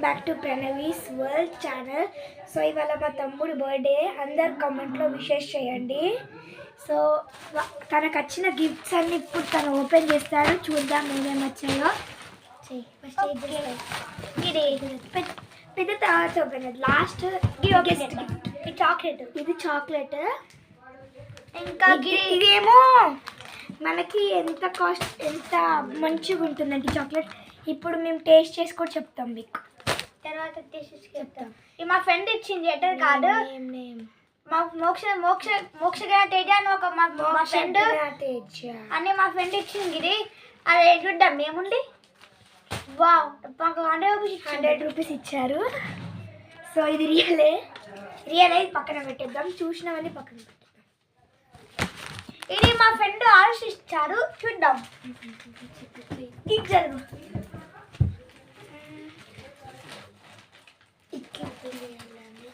Back to Pranavi's world channel. So ఇవాళ మా తమ్ముడు బర్త్డే, అందరు కామెంట్లో విషెస్ చేయండి. సో తనకు వచ్చిన గిఫ్ట్స్ అన్ని ఇప్పుడు తను ఓపెన్ చేస్తాడు. చూద్దాం ఏమేమి వచ్చాయో. పెద్ద తర్వాత ఓపెన్ లాస్ట్ గిఫ్ట్. ఇది చాక్లెట్. ఇంకా ఇదేమో మనకి ఎంత కాస్ట్, ఎంత మంచిగా ఉంటుందండి చాక్లెట్. ఇప్పుడు మేము టేస్ట్ చేసి కూడా చెప్తాం మీకు. తర్వాత టేస్ట్ చేసి చెప్తాం. ఇది మా ఫ్రెండ్ ఇచ్చింది లెటర్ కార్డు. మా మోక్షగా తేజ అని ఒక మా ఫ్రెండ్ అని మా ఫ్రెండ్ ఇచ్చింది. ఇది అది చూద్దాం ఏముంది. వావ్, మాకు 100 రూపీస్ ఇచ్చారు. సో ఇది రియల్ అయితే పక్కన పెట్టేద్దాం. చూసినవన్నీ పక్కన పెట్టేద్దాం. ఇది మా ఫ్రెండ్ ఆలోచిస్తారు, చూద్దాం. జరుగు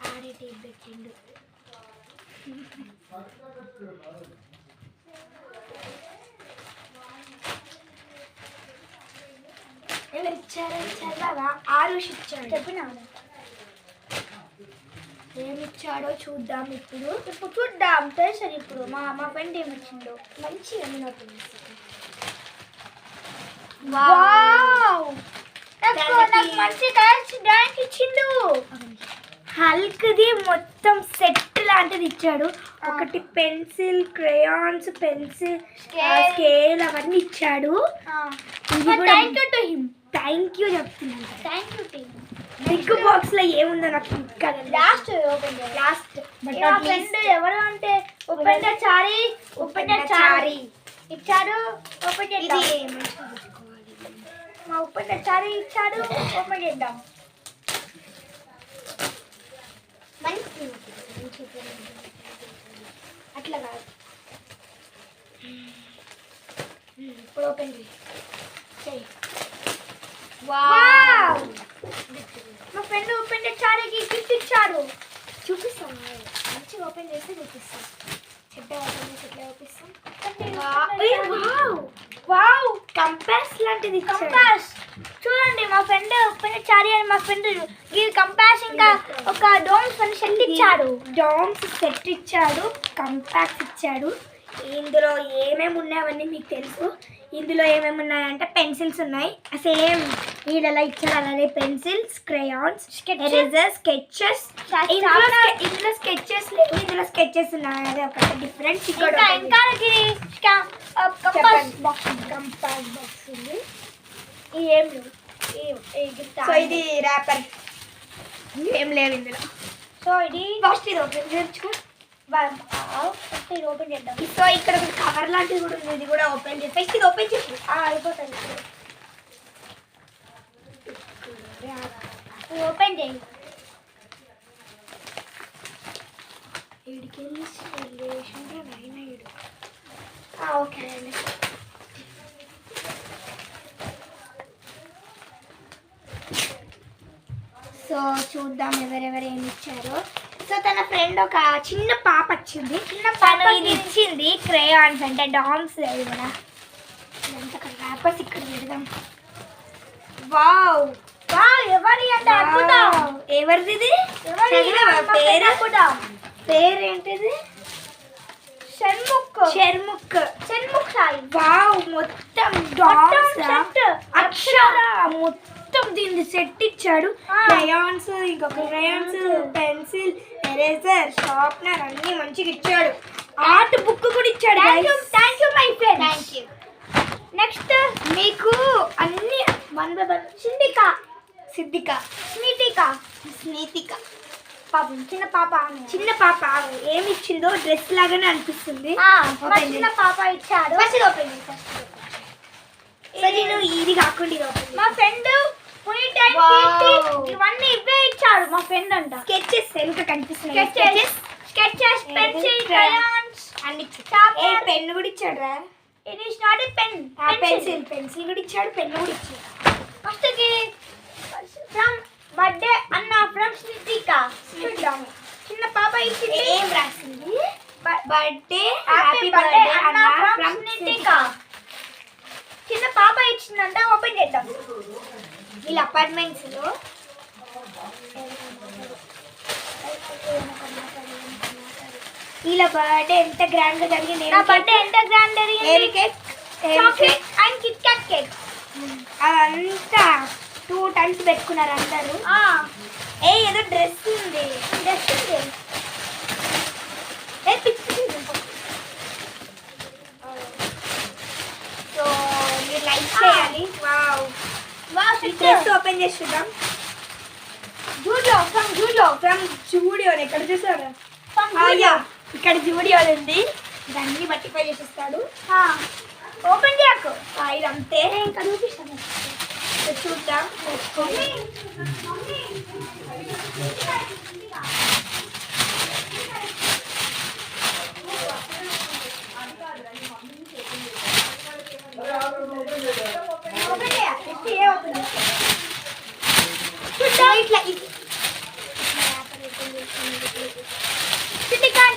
ఆడే పెట్టిండు. ఎవరు ఇచ్చారు? చదవా? ఆరుష్ ఇచ్చాడు. చెప్పినా ఏమి ఇచ్చాడో చూద్దాం. ఇప్పుడు చూద్దాం తెలుసు. ఇప్పుడు మా ఫ్రెండ్ ఏమి ఇచ్చిందో మంచి మంచి కలర్స్ డ్రాయింగ్ ఇచ్చిండు. హల్క్ది మొత్తం సెట్ లాంటిది ఇచ్చాడు. ఒకటి పెన్సిల్, క్రేయాన్స్, పెన్సిల్, స్కేల్ అవన్నీ ఇచ్చాడు. థ్యాంక్ యూ చెప్తున్నాను. Thank you team. Big box లో ఏముందో నాకు ఇంకా లాస్ట్ ఫ్రెండ్ ఎవరు అంటే ఉపేందర్ చారి ఇచ్చాడు. ఓపెన్ చేద్దాం. మా ఉపేందర్ చారి ఇచ్చాడు. ఓపెన్ చేద్దాం. అట్లా కాదు, ఇప్పుడు ఓపెన్ చేయి. వావ్, మా ఫ్రెండ్ ఉపేందర్ చారికి గిఫ్ట్ ఇచ్చాడు. చూపిస్తాం, మంచిగా ఓపెన్ చేసి చూపిస్తాం. చెడ్డ ఓపెన్ చేసి ఎట్లా చూపిస్తాం. వావ్, కంపాస్ లాంటిది. కంపాస్ చూడండి. మా ఫ్రెండ్ ఉపేందర్ చారి అని మా ఫ్రెండ్ ఈ కంపాస్ ఇంకా ఒక డోమ్స్ అని సెట్ ఇచ్చాడు. డోమ్స్ సెట్ ఇచ్చాడు, కంపాస్ ఇచ్చాడు. ఇందులో ఏమేమి ఉన్నాయవన్నీ మీకు తెలుసు. ఇందులో ఏమేమి ఉన్నాయంటే పెన్సిల్స్ ఉన్నాయి, సేమ్ వీళ్ళలా ఇచ్చారు అలానే పెన్సిల్స్, క్రేయాన్స్, ఎరేజర్, స్కెచెస్. ఇందులో స్కెచెస్ లేవు, ఇందులో స్కెచెస్ ఉన్నాయి. అదే ఒక డిఫరెన్స్. కంపాస్ బాక్స్ ఉంది. సో ఇది ర్యాపర్, ఏం లేవు ఇందులో. సో ఇది ఫస్ట్ ఇది ఓపెన్ చేయొచ్చు. ఓపెన్ చేద్దాం. సో ఇక్కడ ఒక కవర్ లాంటిది కూడా ఉంది, ఇది కూడా ఓపెన్ చేసి ఇది ఓపెన్ చేసి అయిపోతుంది. ఓపెన్ చేయి. ఓకే అండి. సో చూద్దాం ఎవరెవరు ఏమి ఇచ్చారో. సో తన ఫ్రెండ్ ఒక చిన్న పాప వచ్చింది. ఇది ఇచ్చింది క్రేయాన్స్ అంటే డామ్స్. అవి కూడా ఇదంతా ర్యాపర్స్ ఇక్కడ పెడదాం. వావ్, ఎవరి అంటే అద్భుతం. ఎవరిది ఇది? పేరేంటిది? షణ్ముఖ్ సాయి. వావ్, మొత్తం డామ్స్ అక్షర మొత్తం దీన్ని సెట్ ఇచ్చాడు. క్రేయాన్స్, ఇంకొక క్రేయాన్స్, పెన్సిల్, ఎరేజర్, షార్ప్నర్ అన్ని మంచిగా ఇచ్చాడు. ఆర్ట్ బుక్ కూడా ఇచ్చాడు. Thank you my friend. Thank you. Next మీకు అన్ని స్నీతిక పాపం చిన్న పాప ఏమి ఇచ్చిందో డ్రెస్ లాగానే అనిపిస్తుంది. చిన్న పాప ఇచ్చాడు. నేను ఇది కాకుండా మా ఫ్రెండ్ ఇవన్నీ ఇవే ఇచ్చాడు. మా ఫ్రెండ్ అంట స్కెచెస్ వెనుక కనిపిస్తున్నాయి. స్కెచెస్, పెన్సిల్, క్రేయాన్స్ అన్ని. పెన్ కూడా ఇచ్చాడు రా. It is not a pen. Pencil కూడా ఇచ్చాడు, పెన్ కూడా ఇచ్చాడు. ఫస్ట్ ఫ్రమ్ బర్త్డే అన్న ఫ్రమ్ స్నితిక. చూద్దాం. చిన్న పాప ఇచ్చింది. ఏం రాసింది? బర్త్డే, హ్యాపీ బర్త్డే అన్న ఫ్రమ్ స్నితిక. చిన్న పాప ఇచ్చిందంట. ఓపెన్ చేద్దాం. వీళ్ళ అపార్ట్మెంట్స్ లో ఇలా బర్త్డే ఎంత గ్రాండ్ గా జరిగింది. నా బర్త్డే ఎంత గ్రాండ్ జరిగింది. Cake chocolate and Kit Kat cake అదంతా 2 times పెట్టుకున్నారు అందరూ. ఏదో డ్రెస్ ఉంది. సో మీరు లైక్ చేయాలి. వావ్ డ్రెస్ ఓపెన్ చేసి చూద్దాం. ఫ్రమ్ జూడియో ఎక్కడ చూసారా? ఇక్కడ జూడియోలు ఉంది. దాన్ని బట్టిపై చేసిస్తాడు. ఓపెన్ చేయకు. ఇది అంతే. ఇంకా చూపిస్తాను చూద్దాం.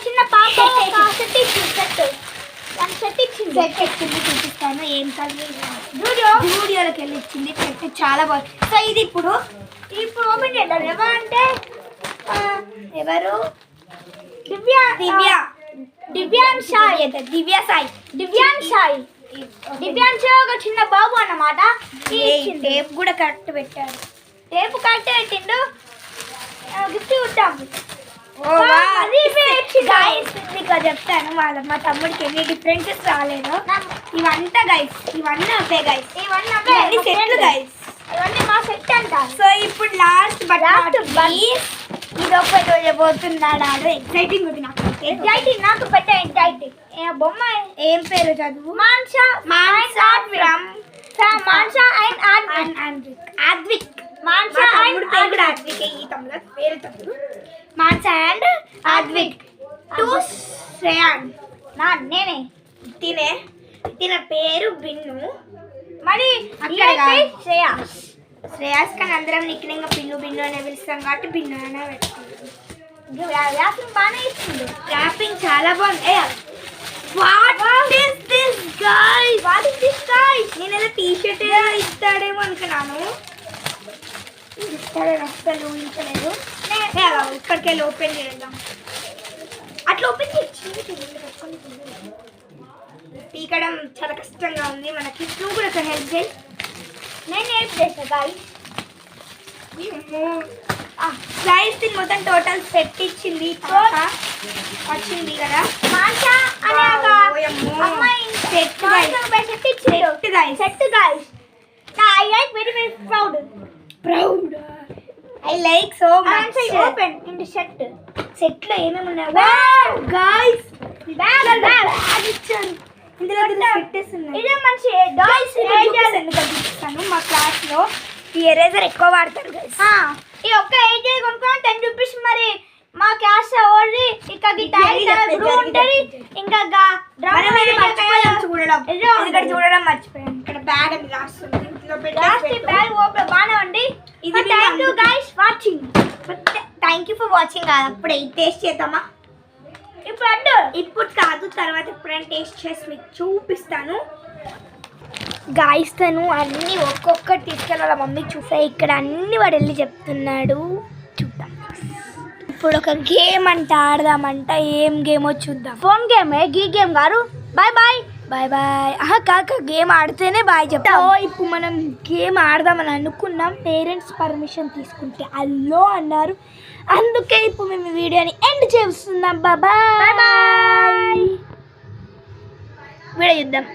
చిన్న పాప సెట్ ఇచ్చింది చూపిస్తాను. ఏం కలిగి జూడియోలోకి వెళ్ళి ఇచ్చింది. సెట్ చాలా బాగుంది. సో ఇది ఇప్పుడు ఓపెన్ చేద్దాం. ఎవరంటే ఎవరు? దివ్యాన్ సాయి. ఒక చిన్న బాబు అన్నమాట. టేప్ కూడా కరెక్ట్ పెట్టాడు. టేపు కరెక్ట్ పెట్టిండు. గిఫ్ట్ ఇద్దాం. మీకు చెప్తాను. మా తమ్ముడికి ఎన్ని డిఫరెన్సెస్ రాలేదు. ఇవంతా గైస్, ఇవన్నీ అవే గైస్, ఇవన్నీ సెట్లు గైస్, ఇవన్నీ మా సెట్ అంట. సో ఇప్పుడు లాస్ట్ ఇది ఒకటి పోతున్నాడు. ఎక్సైటింగ్ ఉంది నాకైతే. నాకు పెద్ద ఎగ్జైటింగ్. బొమ్మ ఏం పేరు చదువు? Mansa and Advik to Shreyan. నేనే తిన పేరు బిన్ను. మరి శ్రేయాస్ కానీ అందరం నిక్కినంగా బిన్ను బిన్ను అనే పిలుస్తాం కాబట్టి బిన్ను అనే పెట్టుకుంటాం. బాగానే ఇస్తుంది. ర్యాపింగ్ చాలా బాగుంది. నేనేదో టీ-షర్ట్ ఇస్తాడేమో అనుకున్నాను. ఇస్తాడని అసలు ఊహించలేదు. ఇక్కడికి వెళ్ళి ఓపెన్ చేద్దాం. అట్లా ఓపెన్ చేసి పీకడం చాలా కష్టంగా ఉంది మనకి. నువ్వు కూడా ఒక హెల్ప్ చేయి. నేను హెల్ప్ చేస్తా గైస్ దీని మొత్తం టోటల్ సెట్ ఇచ్చింది. వచ్చింది కదా proud. I like so much. Open in set. Set లో ఏమేమి ఉన్నాయి గైస్? ఇచ్చారు. ఇందులో సెట్స్ ఉన్నాయి. ఇదే మంచి ఎందుకు మా క్లాస్ లో ఈ ఎరేజర్ ఎక్కువ వాడతారు గైస్. ఈ ఒక్క ఎరేజర్ కొనుక్కొని 10 రూపీస్. మరి మా క్లాస్ ఓన్లీ ఇక్కడ ఇంకా చూడడం మర్చిపోయాం. ఇక్కడ బ్యాగ్ అని రాస్తుంది. బ్యాగ్ ఓపెన్ బాగానే ఉంది. ఇది thank you guys watching. Thank you for watching. కాదు అప్పుడే టేస్ట్ చేద్దామా? ఇప్పుడు కాదు, తర్వాత ఎప్పుడైనా టేస్ట్ చేసి మీకు చూపిస్తాను. గాయస్ తను అన్నీ ఒక్కొక్కటి తీసుకెళ్ళి మమ్మీ చూసా. ఇక్కడ అన్ని వాడు వెళ్ళి చెప్తున్నాడు. చూద్దాం. ఇప్పుడు ఒక గేమ్ అంట ఆడదామంట. ఏం గేమో చూద్దాం. Phone game. గీ గేమ్ గారు. Bye bye. Bye bye. కాక గేమ్ ఆడితేనే బాయ్ చెప్తాం. ఇప్పుడు మనం గేమ్ ఆడదామని అనుకున్నాం. పేరెంట్స్ పర్మిషన్ తీసుకుంటే అల్లో అన్నారు. అందుకే ఇప్పుడు మేము వీడియోని ఎండ్ చేస్తున్నాం. Bye bye. వీడియో చూద్దాం.